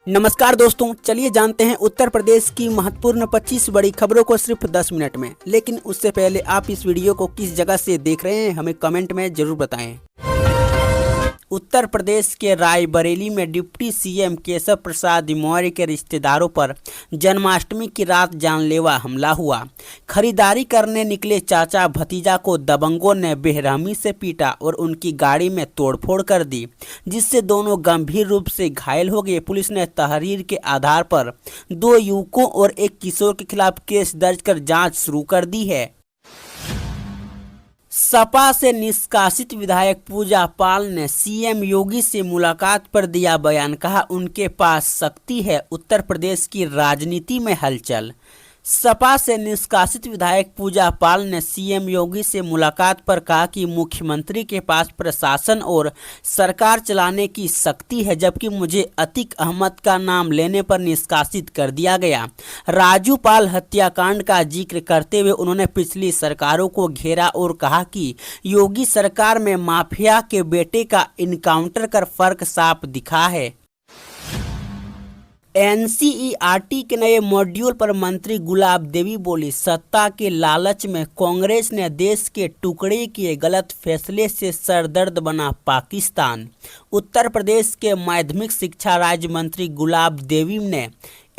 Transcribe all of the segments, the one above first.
नमस्कार दोस्तों, चलिए जानते हैं उत्तर प्रदेश की महत्वपूर्ण 25 बड़ी खबरों को सिर्फ 10 मिनट में। लेकिन उससे पहले आप इस वीडियो को किस जगह से देख रहे हैं हमें कमेंट में जरूर बताएं। उत्तर प्रदेश के रायबरेली में डिप्टी सीएम केशव प्रसाद मौर्य के रिश्तेदारों पर जन्माष्टमी की रात जानलेवा हमला हुआ। खरीदारी करने निकले चाचा भतीजा को दबंगों ने बेरहमी से पीटा और उनकी गाड़ी में तोड़फोड़ कर दी, जिससे दोनों गंभीर रूप से घायल हो गए। पुलिस ने तहरीर के आधार पर 2 युवकों और एक किशोर के खिलाफ केस दर्ज कर जांच शुरू कर दी है। सपा से निष्कासित विधायक पूजा पाल ने सीएम योगी से मुलाकात पर दिया बयान। कहा उनके पास शक्ति है। उत्तर प्रदेश की राजनीति में हलचल। सपा से निष्कासित विधायक पूजा पाल ने सीएम योगी से मुलाकात पर कहा कि मुख्यमंत्री के पास प्रशासन और सरकार चलाने की शक्ति है, जबकि मुझे अतीक अहमद का नाम लेने पर निष्कासित कर दिया गया। राजू पाल हत्याकांड का जिक्र करते हुए उन्होंने पिछली सरकारों को घेरा और कहा कि योगी सरकार में माफिया के बेटे का इनकाउंटर कर फर्क साफ दिखा है। एनसीईआरटी के नए मॉड्यूल पर मंत्री गुलाब देवी बोली, सत्ता के लालच में कांग्रेस ने देश के टुकड़े किए, गलत फैसले से सरदर्द बना पाकिस्तान। उत्तर प्रदेश के माध्यमिक शिक्षा राज्य मंत्री गुलाब देवी ने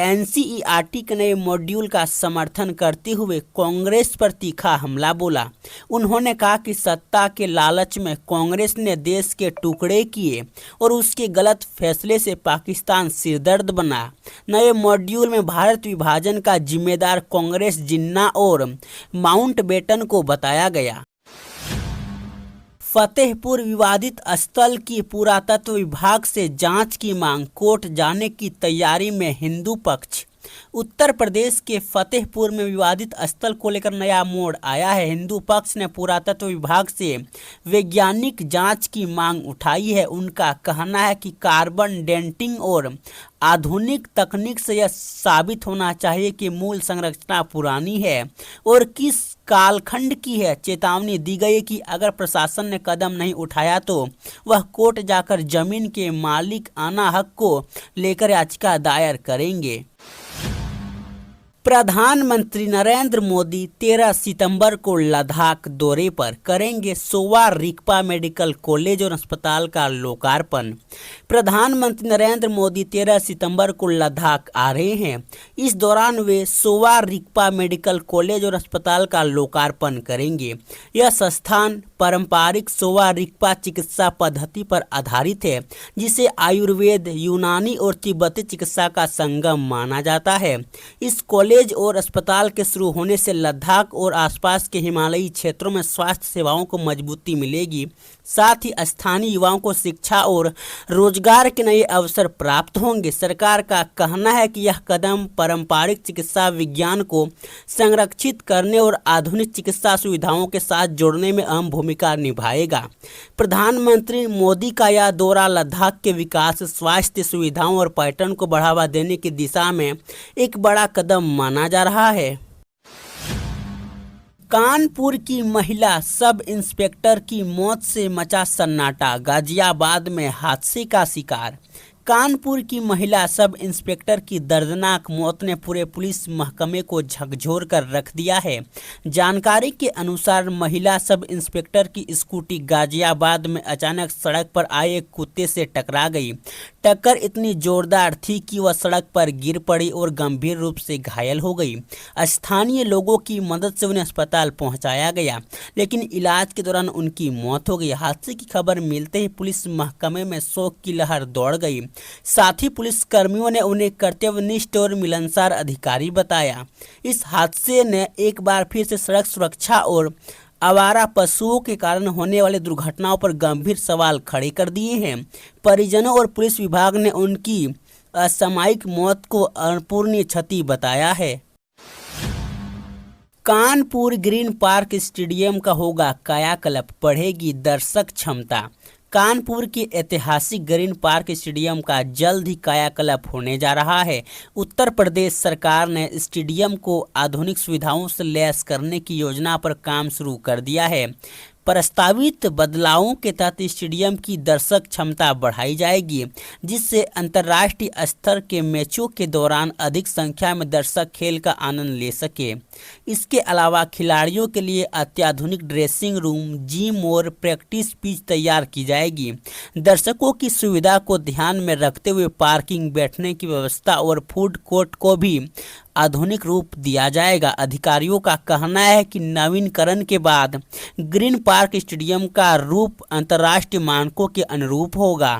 एनसीईआरटी के नए मॉड्यूल का समर्थन करते हुए कांग्रेस पर तीखा हमला बोला। उन्होंने कहा कि सत्ता के लालच में कांग्रेस ने देश के टुकड़े किए और उसके गलत फैसले से पाकिस्तान सिरदर्द बना। नए मॉड्यूल में भारत विभाजन का जिम्मेदार कांग्रेस, जिन्ना और माउंटबेटन को बताया गया। फतेहपुर विवादित स्थल की पुरातत्व विभाग से जांच की मांग, कोर्ट जाने की तैयारी में हिंदू पक्ष। उत्तर प्रदेश के फतेहपुर में विवादित स्थल को लेकर नया मोड़ आया है। हिंदू पक्ष ने पुरातत्व विभाग से वैज्ञानिक जांच की मांग उठाई है। उनका कहना है कि कार्बन डेटिंग और आधुनिक तकनीक से यह साबित होना चाहिए कि मूल संरचना पुरानी है और किस कालखंड की है। चेतावनी दी गई कि अगर प्रशासन ने कदम नहीं उठाया तो वह कोर्ट जाकर जमीन के मालिक आना हक को लेकर याचिका दायर करेंगे। प्रधानमंत्री नरेंद्र मोदी 13 सितंबर को लद्दाख दौरे पर करेंगे सोवा रिगपा मेडिकल कॉलेज और अस्पताल का लोकार्पण। प्रधानमंत्री नरेंद्र मोदी 13 सितंबर को लद्दाख आ रहे हैं। इस दौरान वे सोवा रिगपा मेडिकल कॉलेज और अस्पताल का लोकार्पण करेंगे। यह संस्थान पारंपरिक सोवा रिगपा चिकित्सा पद्धति पर आधारित है, जिसे आयुर्वेद, यूनानी और तिब्बती चिकित्सा का संगम माना जाता है। इस कॉलेज और अस्पताल के शुरू होने से लद्दाख और आसपास के हिमालयी क्षेत्रों में स्वास्थ्य सेवाओं को मजबूती मिलेगी। साथ ही स्थानीय युवाओं को शिक्षा और रोजगार के नए अवसर प्राप्त होंगे। सरकार का कहना है कि यह कदम पारंपरिक चिकित्सा विज्ञान को संरक्षित करने और आधुनिक चिकित्सा सुविधाओं के साथ जोड़ने में अहम भूमिका निभाएगा। प्रधानमंत्री मोदी का यह दौरा लद्दाख के विकास, स्वास्थ्य सुविधाओं और पर्यटन को बढ़ावा देने की दिशा में एक बड़ा कदम माना जा रहा है। कानपुर की महिला सब इंस्पेक्टर की मौत से मचा सन्नाटा, गाजियाबाद में हादसे का शिकार। कानपुर की महिला सब इंस्पेक्टर की दर्दनाक मौत ने पूरे पुलिस महकमे को झकझोर कर रख दिया है। जानकारी के अनुसार महिला सब इंस्पेक्टर की स्कूटी गाजियाबाद में अचानक सड़क पर आए एक कुत्ते से टकरा गई। टक्कर इतनी जोरदार थी कि वह सड़क पर गिर पड़ी और गंभीर रूप से घायल हो गई। स्थानीय लोगों की मदद से उन्हें अस्पताल पहुंचाया गया, लेकिन इलाज के दौरान उनकी मौत हो गई। हादसे की खबर मिलते ही पुलिस महकमे में शोक की लहर दौड़ गई। साथ ही पुलिस कर्मियों ने उन्हें कर्तव्यनिष्ठ और मिलनसार अधिकारी बताया। इस हादसे ने एक बार फिर से सड़क सुरक्षा और आवारा पशुओं के कारण होने वाली दुर्घटनाओं पर गंभीर सवाल खड़े कर दिए हैं। परिजनों और पुलिस विभाग ने उनकी असामयिक मौत को अपूरणीय क्षति बताया है। कानपुर ग्रीन पार्क स्टेडियम का होगा कायाकल्प, बढ़ेगी दर्शक क्षमता। कानपुर के ऐतिहासिक ग्रीन पार्क स्टेडियम का जल्द ही कायाकल्प होने जा रहा है। उत्तर प्रदेश सरकार ने स्टेडियम को आधुनिक सुविधाओं से लैस करने की योजना पर काम शुरू कर दिया है। प्रस्तावित बदलावों के तहत स्टेडियम की दर्शक क्षमता बढ़ाई जाएगी, जिससे अंतर्राष्ट्रीय स्तर के मैचों के दौरान अधिक संख्या में दर्शक खेल का आनंद ले सके। इसके अलावा खिलाड़ियों के लिए अत्याधुनिक ड्रेसिंग रूम, जिम और प्रैक्टिस पिच तैयार की जाएगी। दर्शकों की सुविधा को ध्यान में रखते हुए पार्किंग, बैठने की व्यवस्था और फूड कोर्ट को भी आधुनिक रूप दिया जाएगा। अधिकारियों का कहना है कि नवीनीकरण के बाद ग्रीन पार्क स्टेडियम का रूप अंतर्राष्ट्रीय मानकों के अनुरूप होगा।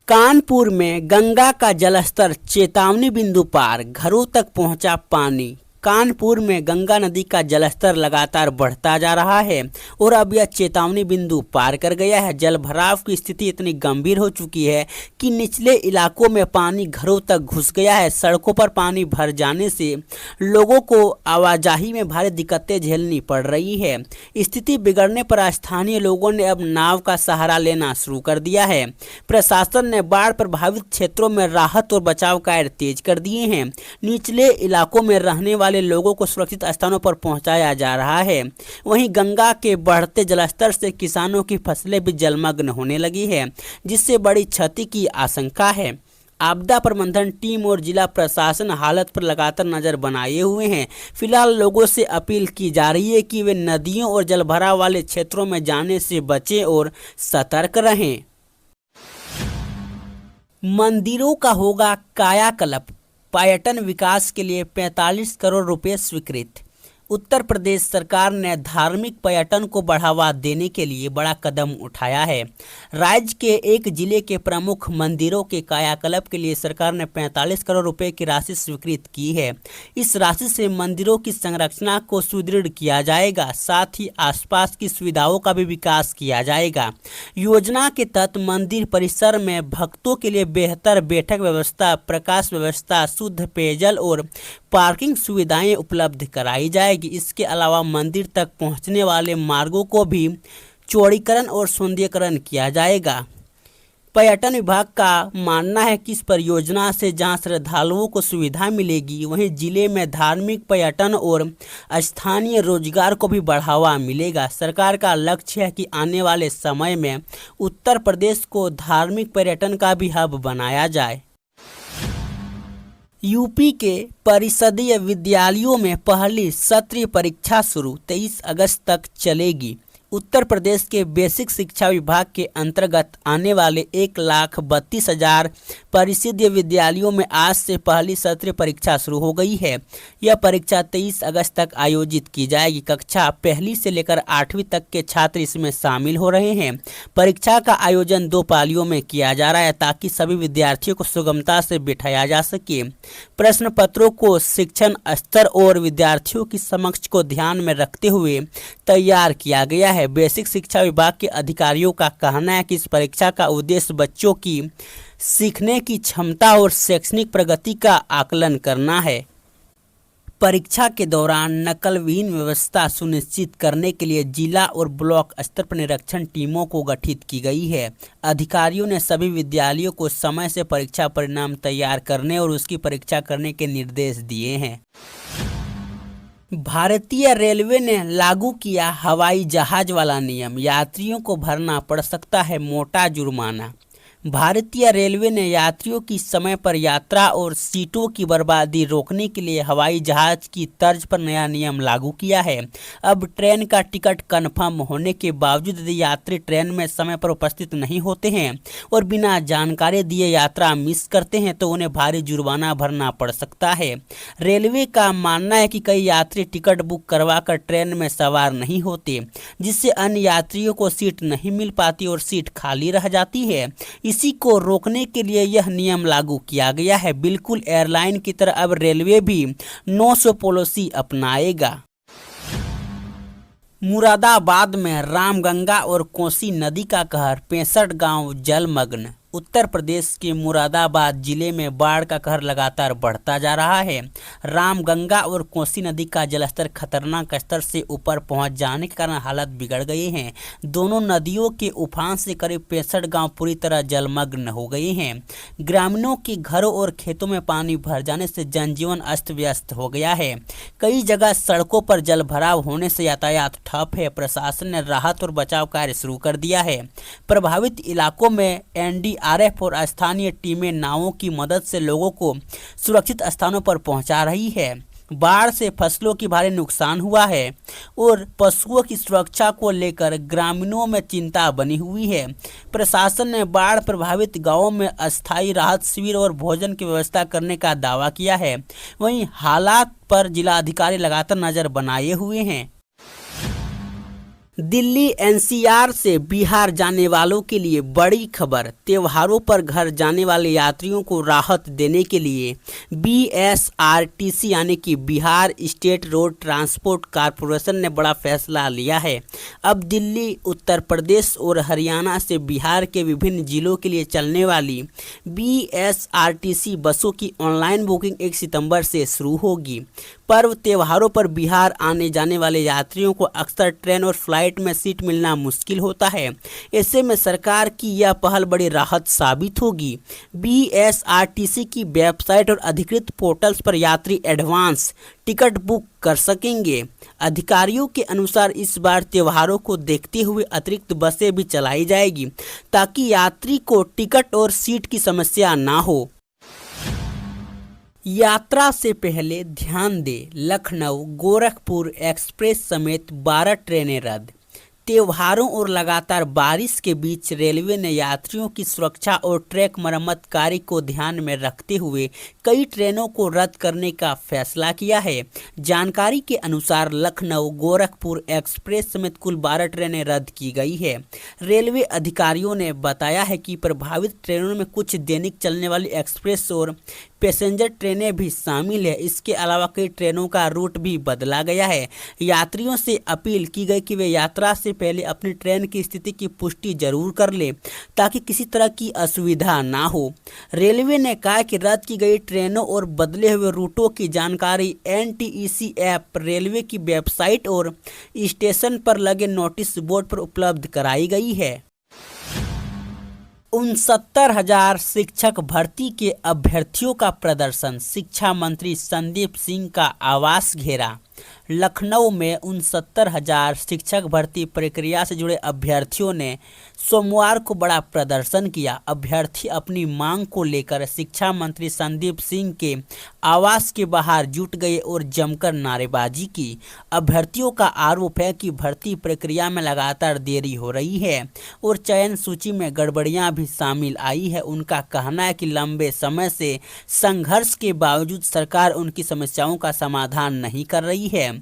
कानपुर में गंगा का जलस्तर चेतावनी बिंदु पार, घरों तक पहुंचा पानी। कानपुर में गंगा नदी का जलस्तर लगातार बढ़ता जा रहा है और अब यह चेतावनी बिंदु पार कर गया है। जल भराव की स्थिति इतनी गंभीर हो चुकी है कि निचले इलाकों में पानी घरों तक घुस गया है। सड़कों पर पानी भर जाने से लोगों को आवाजाही में भारी दिक्कतें झेलनी पड़ रही है। स्थिति बिगड़ने पर स्थानीय लोगों ने अब नाव का सहारा लेना शुरू कर दिया है। प्रशासन ने बाढ़ प्रभावित क्षेत्रों में राहत और बचाव कार्य तेज कर दिए हैं। निचले इलाकों में रहने वाले लोगों को सुरक्षित स्थानों पर पहुंचाया जा रहा है। वहीं गंगा के बढ़ते जलस्तर से किसानों की फसलें भी जलमग्न होने लगी है, जिससे बड़ी क्षति की आशंका है। आपदा प्रबंधन टीम और जिला प्रशासन हालत पर लगातार नजर बनाए हुए हैं। फिलहाल लोगों से अपील की जा रही है कि वे नदियों और जलभराव वाले क्षेत्रों में जाने से बचें और सतर्क रहें। मंदिरों का होगा कायाकल्प, पर्यटन विकास के लिए 45 करोड़ रुपए स्वीकृत। उत्तर प्रदेश सरकार ने धार्मिक पर्यटन को बढ़ावा देने के लिए बड़ा कदम उठाया है। राज्य के एक जिले के प्रमुख मंदिरों के कायाकल्प के लिए सरकार ने 45 करोड़ रुपए की राशि स्वीकृत की है। इस राशि से मंदिरों की संरचना को सुदृढ़ किया जाएगा, साथ ही आसपास की सुविधाओं का भी विकास किया जाएगा। योजना के तहत मंदिर परिसर में भक्तों के लिए बेहतर बैठक व्यवस्था, प्रकाश व्यवस्था, शुद्ध पेयजल और पार्किंग सुविधाएं उपलब्ध कराई जाएगी। इसके अलावा मंदिर तक पहुंचने वाले मार्गों को भी चौड़ीकरण और सौंदर्यीकरण किया जाएगा। पर्यटन विभाग का मानना है कि इस परियोजना से जहां श्रद्धालुओं को सुविधा मिलेगी, वहीं जिले में धार्मिक पर्यटन और स्थानीय रोजगार को भी बढ़ावा मिलेगा। सरकार का लक्ष्य है कि आने वाले समय में उत्तर प्रदेश को धार्मिक पर्यटन का भी हब बनाया जाए। यूपी के परिषदीय विद्यालयों में पहली सत्रीय परीक्षा शुरू, 23 अगस्त तक चलेगी। उत्तर प्रदेश के बेसिक शिक्षा विभाग के अंतर्गत आने वाले 1,32,000 परिषदीय विद्यालयों में आज से पहली सत्रीय परीक्षा शुरू हो गई है। यह परीक्षा 23 अगस्त तक आयोजित की जाएगी। कक्षा पहली से लेकर 8वीं तक के छात्र इसमें शामिल हो रहे हैं। परीक्षा का आयोजन 2 पालियों में किया जा रहा है ताकि सभी विद्यार्थियों को सुगमता से बिठाया जा सके। प्रश्न पत्रों को शिक्षण स्तर और विद्यार्थियों की समझ को ध्यान में रखते हुए तैयार किया गया है। बेसिक शिक्षा विभाग के अधिकारियों का कहना है कि इस परीक्षा का उद्देश्य बच्चों की सीखने की क्षमता और शैक्षणिक प्रगति का आकलन करना है। परीक्षा के दौरान नकलविहीन व्यवस्था सुनिश्चित करने के लिए जिला और ब्लॉक स्तर पर निरीक्षण टीमों को गठित की गई है। अधिकारियों ने सभी विद्यालयों को समय से परीक्षा परिणाम तैयार करने और उसकी परीक्षा करने के निर्देश दिए हैं। भारतीय रेलवे ने लागू किया हवाई जहाज वाला नियम, यात्रियों को भरना पड़ सकता है मोटा जुर्माना। भारतीय रेलवे ने यात्रियों की समय पर यात्रा और सीटों की बर्बादी रोकने के लिए हवाई जहाज की तर्ज पर नया नियम लागू किया है। अब ट्रेन का टिकट कन्फर्म होने के बावजूद यदि यात्री ट्रेन में समय पर उपस्थित नहीं होते हैं और बिना जानकारी दिए यात्रा मिस करते हैं तो उन्हें भारी जुर्माना भरना पड़ सकता है। रेलवे का मानना है कि कई यात्री टिकट बुक करवाकर ट्रेन में सवार नहीं होते, जिससे अन्य यात्रियों को सीट नहीं मिल पाती और सीट खाली रह जाती है। इसी को रोकने के लिए यह नियम लागू किया गया है। बिल्कुल एयरलाइन की तरह अब रेलवे भी 900 पॉलिसी अपनाएगा। मुरादाबाद में रामगंगा और कोसी नदी का कहर, 65 गांव जलमग्न। उत्तर प्रदेश के मुरादाबाद जिले में बाढ़ का कहर लगातार बढ़ता जा रहा है। रामगंगा और कोसी नदी का जलस्तर खतरनाक स्तर से ऊपर पहुंच जाने के कारण हालत बिगड़ गई है। दोनों नदियों के उफान से करीब 65 गांव पूरी तरह जलमग्न हो गए हैं। ग्रामीणों के घरों और खेतों में पानी भर जाने से जनजीवन अस्त व्यस्त हो गया है। कई जगह सड़कों पर जल भराव होने से यातायात ठप है। प्रशासन ने राहत और बचाव कार्य शुरू कर दिया है। प्रभावित इलाकों में एनडीआरएफ और स्थानीय टीमें नावों की मदद से लोगों को सुरक्षित स्थानों पर पहुंचा रही है। बाढ़ से फसलों की भारी नुकसान हुआ है और पशुओं की सुरक्षा को लेकर ग्रामीणों में चिंता बनी हुई है। प्रशासन ने बाढ़ प्रभावित गांवों में अस्थायी राहत शिविर और भोजन की व्यवस्था करने का दावा किया है। वहीं हालात पर जिलाधिकारी लगातार नजर बनाए हुए हैं। दिल्ली एनसीआर से बिहार जाने वालों के लिए बड़ी खबर। त्योहारों पर घर जाने वाले यात्रियों को राहत देने के लिए बीएसआरटीसी यानी कि Bihar state road transport corporation ने बड़ा फैसला लिया है। अब दिल्ली, उत्तर प्रदेश और हरियाणा से बिहार के विभिन्न जिलों के लिए चलने वाली बीएसआरटीसी बसों की ऑनलाइन बुकिंग 1 सितंबर से शुरू होगी। पर्व त्योहारों पर बिहार आने जाने वाले यात्रियों को अक्सर ट्रेन और फ्लाइट में सीट मिलना मुश्किल होता है। ऐसे में सरकार की यह पहल बड़ी राहत साबित होगी। बीएसआरटीसी की वेबसाइट और अधिकृत पोर्टल्स पर यात्री एडवांस टिकट बुक कर सकेंगे। अधिकारियों के अनुसार इस बार त्योहारों को देखते हुए अतिरिक्त बसें भी चलाई जाएगी ताकि यात्री को टिकट और सीट की समस्या ना हो। यात्रा से पहले ध्यान दें, लखनऊ गोरखपुर एक्सप्रेस समेत 12 ट्रेनें रद्द। त्योहारों और लगातार बारिश के बीच रेलवे ने यात्रियों की सुरक्षा और ट्रैक मरम्मत कार्य को ध्यान में रखते हुए कई ट्रेनों को रद्द करने का फैसला किया है। जानकारी के अनुसार लखनऊ गोरखपुर एक्सप्रेस समेत कुल 12 ट्रेनें रद्द की गई है। रेलवे अधिकारियों ने बताया है कि प्रभावित ट्रेनों में कुछ दैनिक चलने वाली एक्सप्रेस और पैसेंजर ट्रेनें भी शामिल है। इसके अलावा कई ट्रेनों का रूट भी बदला गया है। यात्रियों से अपील की गई कि वे यात्रा से पहले अपनी ट्रेन की स्थिति की पुष्टि जरूर कर लें ताकि किसी तरह की असुविधा ना हो। रेलवे ने कहा कि रद्द की गई ट्रेनों और बदले हुए रूटों की जानकारी एनटीईसी ऐप, रेलवे की वेबसाइट और स्टेशन पर लगे नोटिस बोर्ड पर उपलब्ध कराई गई है। 69,000 शिक्षक भर्ती के अभ्यर्थियों का प्रदर्शन, शिक्षा मंत्री संदीप सिंह का आवास घेरा। लखनऊ में 69,000 शिक्षक भर्ती प्रक्रिया से जुड़े अभ्यर्थियों ने सोमवार को बड़ा प्रदर्शन किया। अभ्यर्थी अपनी मांग को लेकर शिक्षा मंत्री संदीप सिंह के आवास के बाहर जुट गए और जमकर नारेबाजी की। अभ्यर्थियों का आरोप है कि भर्ती प्रक्रिया में लगातार देरी हो रही है और चयन सूची में गड़बड़ियां भी शामिल आई है। उनका कहना है कि लंबे समय से संघर्ष के बावजूद सरकार उनकी समस्याओं का समाधान नहीं कर रही है।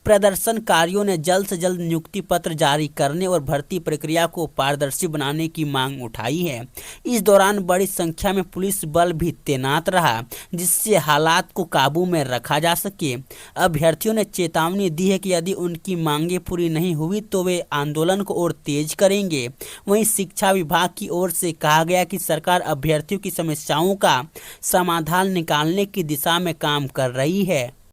प्रदर्शनकारियों ने जल्द से जल्द नियुक्ति पत्र जारी करने और भर्ती प्रक्रिया को पारदर्शी बनाने की मांग उठाई है। इस दौरान बड़ी संख्या में पुलिस बल भी तैनात रहा जिससे हालात को काबू में रखा जा सके। अभ्यर्थियों ने चेतावनी दी है कि यदि उनकी मांगें पूरी नहीं हुई तो वे आंदोलन को और तेज करेंगे। वहीं शिक्षा विभाग की ओर से कहा गया कि सरकार अभ्यर्थियों की समस्याओं का समाधान निकालने की दिशा में काम कर रही है।